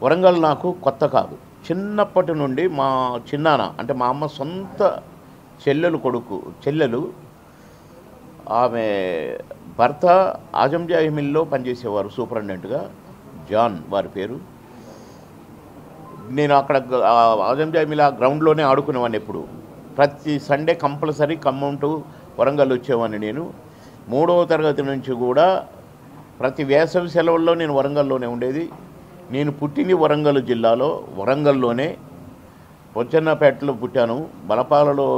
వరంగల్ నాకు కొత్త కాదు. చిన్నప్పటి నుండి మా చిన్నాన్న అంటే మా అమ్మ సొంత చెల్లెలు ఆమె భర్త ఆజంజాయి మిల్లో పనిచేసేవారు సూపరింటెండెంట్గా. జాన్ వారి పేరు. నేను అక్కడ ఆజంజాయి మిల్ ఆ గ్రౌండ్లోనే ఆడుకునేవాడిని. ఎప్పుడు ప్రతి Sunday compulsory Khammam to Warangal వచ్చేవాడిని. నేను 3వ తరగతి నుంచి కూడా ప్రతి వేసవి సెలవుల్లో నేను వరంగల్లోనే ఉండేది. నేను పుట్టింది వరంగల్ జిల్లాలో, వరంగల్లోనే. బొజ్జన్నపేటలో పుట్టాను, బలపాలలో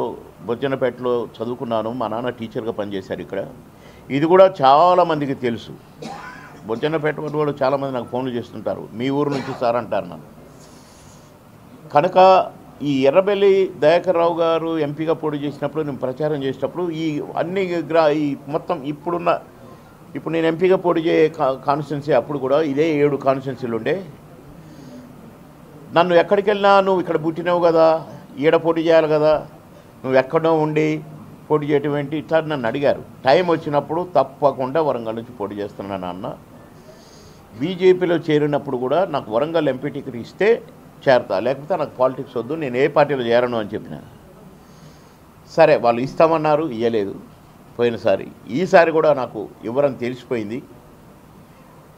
బొజ్జన్నపేటలో చదువుకున్నాను. మా నాన్న టీచర్గా పనిచేశారు ఇక్కడ. ఇది కూడా చాలామందికి తెలుసు. బొజ్జన్నపేట కూడా చాలామంది నాకు ఫోన్లు చేస్తుంటారు, మీ ఊరు నుంచి సార్ అంటారు నన్ను. కనుక ఈ ఎర్రబెల్లి దయాకర్ రావు గారు ఎంపీగా పోటీ చేసినప్పుడు, నేను ప్రచారం చేసేటప్పుడు ఈ అన్ని ఈ మొత్తం ఇప్పుడు నేను ఎంపీగా పోటీ చేసే కాన్స్టిట్యున్సీ అప్పుడు కూడా ఇదే 7 కాన్స్టిట్యున్సీలు ఉండే. నన్ను ఎక్కడికి వెళ్ళినా నువ్వు ఇక్కడ పుట్టినావు కదా, ఈడ పోటీ చేయాలి కదా, నువ్వు ఎక్కడో ఉండి పోటీ చేయటం ఏంటి ఇట్లా నన్ను అడిగారు. టైం వచ్చినప్పుడు తప్పకుండా వరంగల్ నుంచి పోటీ చేస్తున్నాను అన్న. బీజేపీలో చేరినప్పుడు కూడా నాకు వరంగల్ ఎంపీ టికెట్ ఇస్తే చేరతా, లేకపోతే నాకు పాలిటిక్స్ వద్దు, నేను ఏ పార్టీలో చేరను అని చెప్పిన. సరే వాళ్ళు ఇస్తామన్నారు, ఇవ్వలేదు పోయినసారి. ఈసారి కూడా నాకు ఇవ్వరని తెలిసిపోయింది.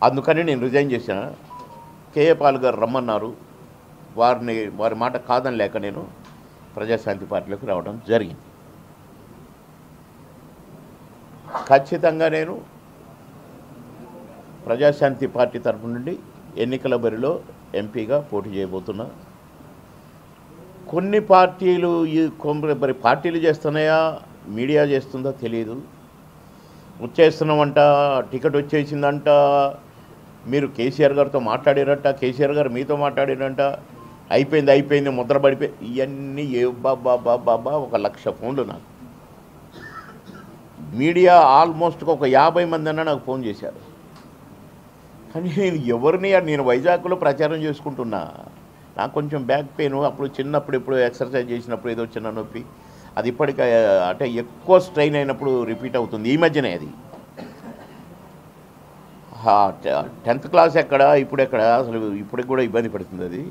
అందుకని నేను రిజైన్ చేశాను. కేఏ పాల్ గారు రమ్మన్నారు, వారి మాట కాదని లేక నేను ప్రజాశాంతి పార్టీలోకి రావడం జరిగింది. ఖచ్చితంగా నేను ప్రజాశాంతి పార్టీ తరఫు నుండి ఎన్నికల బరిలో ఎంపీగా పోటీ చేయబోతున్నా. కొన్ని పార్టీలు మరి పార్టీలు చేస్తున్నాయా, మీడియా చేస్తుందో తెలియదు. వచ్చేస్తున్నామంట, టికెట్ వచ్చేసిందంట, మీరు కేసీఆర్ గారితో మాట్లాడారంట, కేసీఆర్ గారు మీతో మాట్లాడారంట, అయిపోయింది ముద్ర పడిపోయి, ఇవన్నీ ఏ బాబా 1,00,000 ఫోన్లు నాకు. మీడియా ఆల్మోస్ట్ ఒక 50 మంది అన్నా నాకు ఫోన్ చేశారు. కానీ నేను వైజాగ్లో ప్రచారం చేసుకుంటున్నా. నాకు కొంచెం బ్యాక్ పెయిన్, అప్పుడు చిన్నప్పుడు ఎప్పుడు ఎక్సర్సైజ్ చేసినప్పుడు ఏదో చిన్న నొప్పి, అది ఇప్పటికీ అంటే ఎక్కువ స్ట్రెయిన్ అయినప్పుడు రిపీట్ అవుతుంది. ఈ మధ్యనే అది 10th క్లాస్ ఎక్కడ, ఇప్పుడు ఎక్కడ, అసలు ఇప్పటికి కూడా ఇబ్బంది పడుతుంది అది.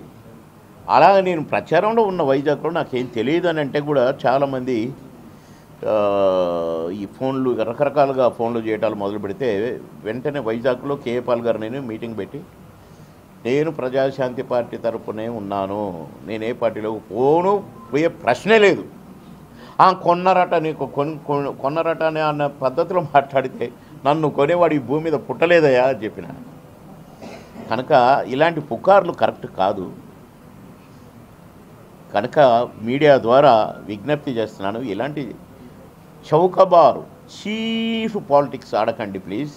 అలా నేను ప్రచారంలో ఉన్న వైజాగ్లో నాకేం తెలియదు అని అంటే కూడా చాలామంది ఈ ఫోన్లు రకరకాలుగా ఫోన్లు చేయటాలు మొదలు పెడితే వెంటనే వైజాగ్లో కేఏ పాల్ గారు నేను మీటింగ్ పెట్టి, నేను ప్రజాశాంతి పార్టీ తరపునే ఉన్నాను, నేను ఏ పార్టీలో పోయే ప్రశ్నే లేదు, కొన్నారట నీకు కొన్నారట అన్న పద్ధతిలో మాట్లాడితే నన్ను కొనేవాడు ఈ భూమి మీద పుట్టలేదయా అని చెప్పిన. కనుక ఇలాంటి పుకార్లు కరెక్ట్ కాదు. కనుక మీడియా ద్వారా విజ్ఞప్తి చేస్తున్నాను, ఇలాంటి చౌకబారు చీఫ్ పాలిటిక్స్ ఆడకండి ప్లీజ్.